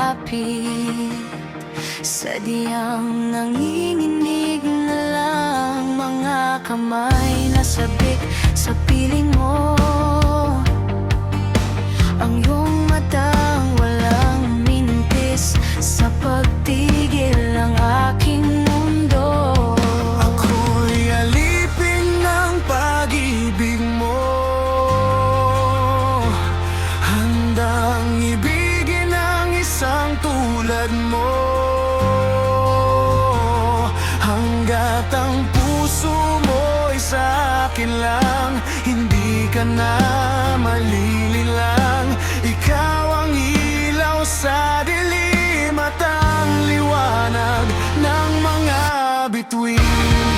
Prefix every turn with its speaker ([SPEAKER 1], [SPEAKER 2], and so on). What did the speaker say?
[SPEAKER 1] malapit. Sadyang nanginginig na lang mga kamay na sabik sa piling mo. Ang iyong matang walang mintis sa pagtigil ng aking mundo.
[SPEAKER 2] Ako'y alipin ng pag-ibig mo, handang ibigin ang isang tulad mo. Hanggat ang puso mo'y sa akin lang, hindi ka na malililang. Ikaw ang ilaw sa dilim at ang liwanag ng mga bituin.